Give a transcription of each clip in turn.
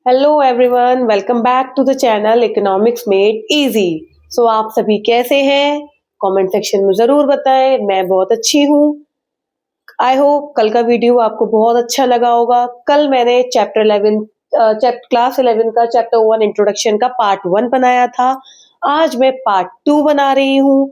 Hello everyone, welcome back to the channel economics made easy. So आप सभी कैसे हैं? कमेंट सेक्शन में जरूर बताएं। मैं बहुत अच्छी हूँ। आई होप कल का वीडियो आपको बहुत अच्छा लगा होगा। कल मैंने क्लास 11 का चैप्टर 1 इंट्रोडक्शन का पार्ट 1 बनाया था। आज मैं पार्ट 2 बना रही हूँ।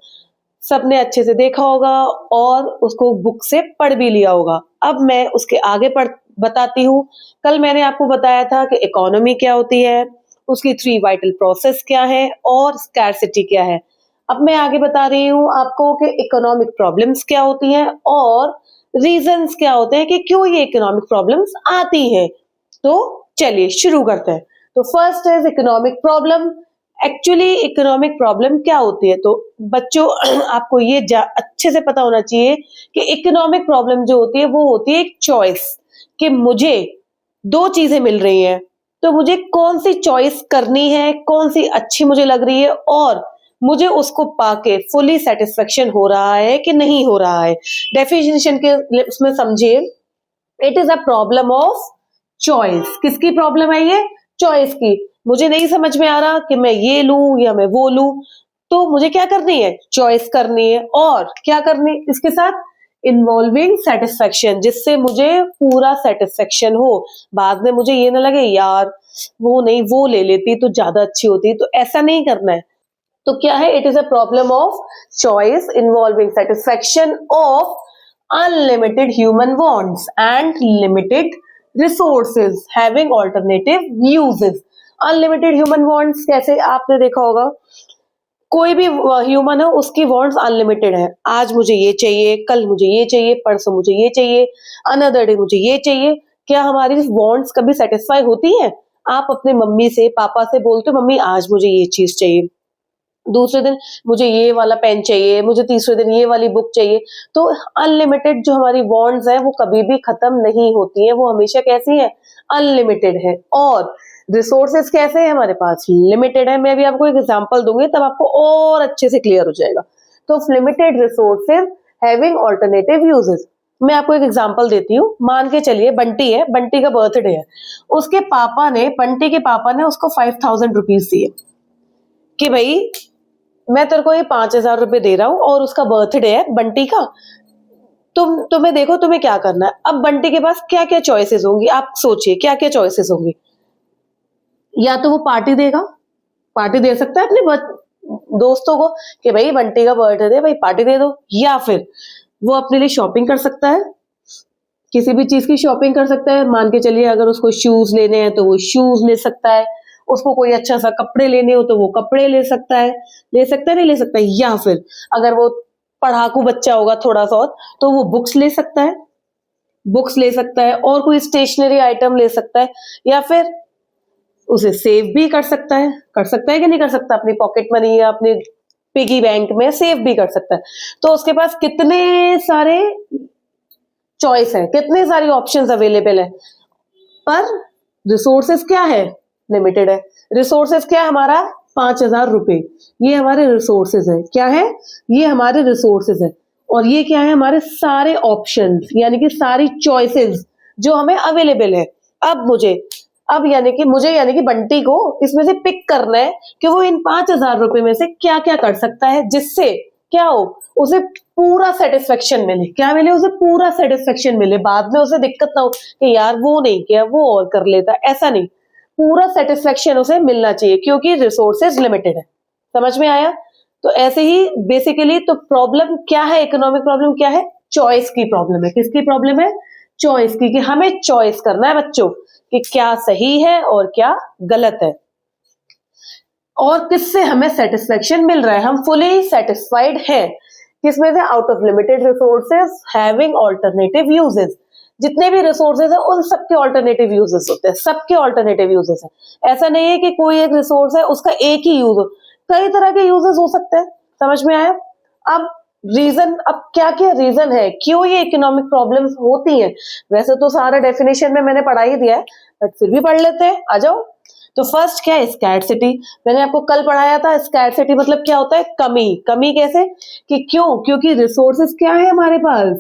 सबने अच्छे से देखा होगा और उसको बुक से पढ़ भी लिया होगा। अब मैं उसके आगे बताती हूँ। कल मैंने आपको बताया था कि इकोनॉमी क्या होती है, उसकी 3 वाइटल प्रोसेस क्या है और स्कैरसिटी क्या है। अब मैं आगे बता रही हूँ आपको कि इकोनॉमिक प्रॉब्लम्स क्या होती हैं और रीजंस क्या होते हैं कि क्यों ये इकोनॉमिक प्रॉब्लम्स आती हैं। तो चलिए शुरू करते हैं। तो first is economic problem. Actually economic problem क्या होती है? तो बच्चों आपको ये अच्छे से पता होना चाहिए कि इकोनॉमिक प्रॉब्लम जो होती है वो होती है एक चॉइस, कि मुझे दो चीजें मिल रही हैं, तो मुझे कौन सी चॉइस करनी है, कौन सी अच्छी मुझे लग रही है और मुझे उसको पाके फुली सेटिस्फेक्शन हो रहा है कि नहीं हो रहा है। डेफिनेशन के उसमें समझिए, it is a problem of choice. किसकी प्रॉब्लम है ये? चॉइस की। मुझे नहीं समझ में आ रहा कि मैं ये लूं या मैं वो लूं, तो मुझे क्या करनी है? चॉइस करनी है। और क्या करनी इसके साथ? इन्वॉल्विंग सेटिस्फेक्शन, जिससे मुझे पूरा सेटिस्फेक्शन हो। बाद में मुझे ये ना लगे यार वो नहीं, वो ले लेती तो ज्यादा अच्छी होती। तो ऐसा नहीं करना है। तो क्या है? It is a problem of choice involving satisfaction of unlimited human wants and limited resources having alternative uses. Unlimited human wants कैसे? आपने देखा होगा कोई भी ह्यूमन है, उसकी वांट्स अनलिमिटेड है। आज मुझे ये चाहिए, कल मुझे ये चाहिए, परसों मुझे ये चाहिए, अनदर डे मुझे ये चाहिए। क्या हमारी वांट्स कभी सेटिस्फाई होती हैं? आप अपने मम्मी से पापा से बोलते हो मम्मी आज मुझे ये चीज चाहिए, दूसरे दिन मुझे ये वाला पेन चाहिए, मुझे तीसरे दिन ये वाली बुक चाहिए। तो अनलिमिटेड जो हमारी वांट्स है वो कभी भी खत्म नहीं होती है, वो हमेशा कैसी है? अनलिमिटेड है। और रिसोर्सेज कैसे है? हमारे पास लिमिटेड है। मैं भी आपको एक एग्जांपल दूंगी तब आपको और अच्छे से क्लियर हो जाएगा। तो limited resources having alternative uses. मैं आपको एक एग्जांपल देती हूँ। मान के चलिए बंटी है, बंटी का बर्थडे है। उसके पापा ने, बंटी के पापा ने उसको 5,000 रुपीज दिए कि भाई मैं तेरे को ये 5,000 रुपए दे रहा हूँ और उसका बर्थडे है बंटी का। तुम्हें देखो तुम्हें क्या करना है। अब बंटी के पास क्या क्या चॉइसेस होंगी, आप सोचिए क्या क्या चॉइसेस होंगी। या तो वो पार्टी देगा, पार्टी दे सकता है अपने दोस्तों को कि भाई बंटी का बर्थडे है, भाई पार्टी दे दो। या फिर वो अपने लिए शॉपिंग कर सकता है, किसी भी चीज की शॉपिंग कर सकता है। मान के चलिए अगर उसको शूज लेने हैं तो वो शूज ले सकता है, उसको कोई अच्छा सा कपड़े लेने हो तो वो कपड़े ले सकता है। ले सकता है, नहीं ले सकता है? या फिर अगर वो पढ़ाकू बच्चा होगा थोड़ा सा और, तो वो बुक्स ले सकता है, बुक्स ले सकता है और कोई स्टेशनरी आइटम ले सकता है। या फिर उसे सेव भी कर सकता है कि नहीं कर सकता? अपनी पॉकेट मनी या अपने पिगी बैंक में सेव भी कर सकता है। तो उसके पास कितने सारे चॉइस है, कितने सारी ऑप्शंस अवेलेबल है। पर रिसोर्सेस क्या है? लिमिटेड है। रिसोर्सेस क्या है हमारा? 5,000 रुपए। ये हमारे रिसोर्सेज है। क्या है? ये हमारे रिसोर्सेज है। और ये क्या है? हमारे सारे ऑप्शंस, यानी कि सारी चॉइसेस जो हमें अवेलेबल है। अब मुझे अब यानी कि बंटी को इसमें से पिक करना है कि वो इन 5,000 रुपए में से क्या क्या कर सकता है जिससे क्या हो, उसे पूरा सेटिस्फेक्शन मिले। क्या मिले? उसे पूरा सेटिस्फेक्शन मिले। बाद में उसे दिक्कत ना हो कि यार वो नहीं किया, वो और कर लेता। ऐसा नहीं, पूरा सेटिस्फेक्शन उसे मिलना चाहिए क्योंकि रिसोर्सेज लिमिटेड है। समझ में आया? तो ऐसे ही बेसिकली तो प्रॉब्लम क्या है? इकोनॉमिक प्रॉब्लम क्या है? चॉइस की प्रॉब्लम है। किसकी प्रॉब्लम है? चॉइस की, कि हमें चॉइस करना है बच्चों कि क्या सही है और क्या गलत है और किससे हमें सेटिस्फेक्शन मिल रहा है, हम फुली सेटिस्फाइड हैं किसमें से? Out of limited resources having alternative uses. जितने भी रिसोर्सेज है उन सबके ऑल्टरनेटिव यूजेस होते हैं, सबके ऑल्टरनेटिव यूजेस है। ऐसा नहीं है कि कोई एक रिसोर्स है उसका एक ही यूज हो, कई तरह के यूजेस हो सकते हैं। समझ में आया? अब रीजन, अब क्या क्या रीजन है क्यों ये इकोनॉमिक प्रॉब्लम्स होती हैं? वैसे तो सारा डेफिनेशन में मैंने पढ़ा ही दिया है, बट फिर भी पढ़ लेते हैं। आ जाओ। तो फर्स्ट क्या है? स्कैरसिटी। मैंने आपको कल पढ़ाया था स्कैरसिटी मतलब क्या होता है? कमी। कमी कैसे? कि क्योंकि रिसोर्सेज क्या है हमारे पास?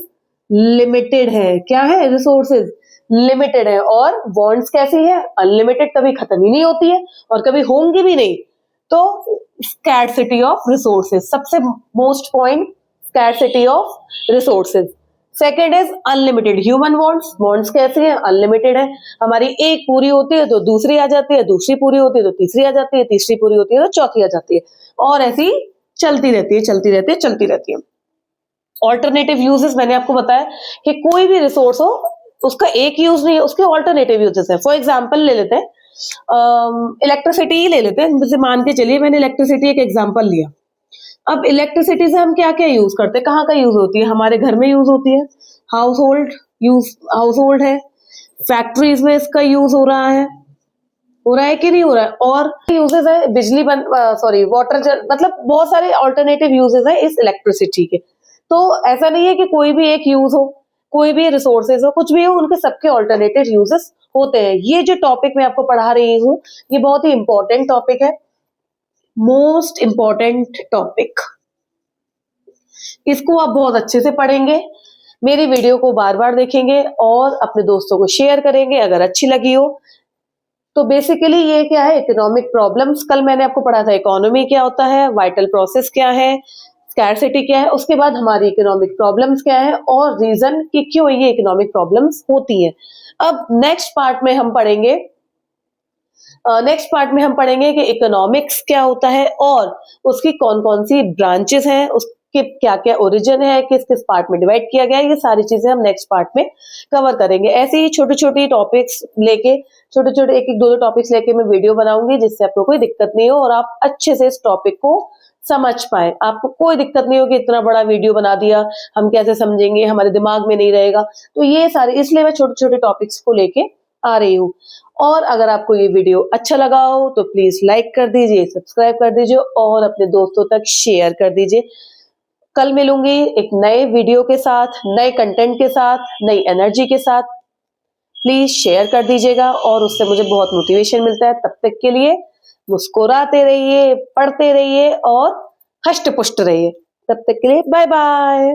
लिमिटेड है। क्या है? रिसोर्सेज लिमिटेड है, और वॉन्ट्स कैसी है, अनलिमिटेड, कभी खत्म ही नहीं होती है और कभी होंगी भी नहीं। तो स्कैर्सिटी ऑफ रिसोर्सेज, सबसे most point scarcity of resources. Second is unlimited human wants, wants कैसी है, अनलिमिटेड है, हमारी एक पूरी होती है तो दूसरी आ जाती है, दूसरी पूरी होती है तो तीसरी आ जाती है, तीसरी पूरी होती है तो चौथी आ जाती है, और ऐसी चलती रहती है, चलती रहती है, चलती रहती है। ऑल्टरनेटिव यूजेस मैंने आपको बताया कि कोई भी रिसोर्स हो उसका एक यूज नहीं है, उसके ऑल्टरनेटिव यूजेस है। फॉर एग्जाम्पल ले लेते हैं, इलेक्ट्रिसिटी ही ले लेते हैं, जैसे मान के चलिए मैंने इलेक्ट्रिसिटी एक एग्जाम्पल लिया। अब इलेक्ट्रिसिटी से हम क्या क्या यूज करते हैं, कहाँ का यूज होती है, हमारे घर में यूज होती है, हाउस होल्ड है, फैक्ट्रीज में इसका यूज हो रहा है कि नहीं हो रहा है, और यूजेस है बिजली वाटर, मतलब बहुत सारे ऑल्टरनेटिव यूजेस है इस इलेक्ट्रिसिटी के। तो ऐसा नहीं है कि कोई भी एक यूज हो, कोई भी रिसोर्सेज हो, कुछ भी हो, उनके सबके ऑल्टरनेटिव यूजेस होते हैं। ये जो टॉपिक मैं आपको पढ़ा रही हूँ ये बहुत ही इंपॉर्टेंट टॉपिक है, मोस्ट इंपॉर्टेंट टॉपिक। इसको आप बहुत अच्छे से पढ़ेंगे, मेरी वीडियो को बार बार देखेंगे और अपने दोस्तों को शेयर करेंगे अगर अच्छी लगी हो। तो बेसिकली ये क्या है, इकोनॉमिक प्रॉब्लम्स, कल मैंने आपको पढ़ा था इकोनॉमी क्या होता है, वाइटल प्रोसेस क्या है, स्कैर्सिटी क्या है, उसके बाद हमारी इकोनॉमिक प्रॉब्लम्स क्या है और रीजन कि क्यों ये इकोनॉमिक प्रॉब्लम्स होती हैं। अब नेक्स्ट पार्ट में हम पढ़ेंगे कि इकोनॉमिक्स क्या होता है और उसकी कौन कौन सी ब्रांचेस हैं, उसके क्या क्या ओरिजिन है, किस किस पार्ट में डिवाइड किया गया है, ये सारी चीजें हम नेक्स्ट पार्ट में कवर करेंगे। ऐसे ही छोटे छोटे टॉपिक्स लेके, छोटे छोटे एक एक दो टॉपिक्स लेके मैं वीडियो बनाऊंगी जिससे आपको कोई दिक्कत नहीं हो और आप अच्छे से इस टॉपिक को समझ पाए। आपको कोई दिक्कत नहीं हो कि इतना बड़ा वीडियो बना दिया, हम कैसे समझेंगे, हमारे दिमाग में नहीं रहेगा। तो ये सारे, इसलिए मैं छोटे छोटे टॉपिक्स को लेके आ रही हूँ। और अगर आपको ये वीडियो अच्छा लगा हो तो प्लीज लाइक कर दीजिए, सब्सक्राइब कर दीजिए और अपने दोस्तों तक शेयर कर दीजिए। कल मिलूंगी एक नए वीडियो के साथ, नए कंटेंट के साथ, नई एनर्जी के साथ। प्लीज शेयर कर दीजिएगा और उससे मुझे बहुत मोटिवेशन मिलता है। तब तक के लिए मुस्कुराते रहिए, पढ़ते रहिए और हष्ट पुष्ट रहिए। तब तक के लिए बाय बाय।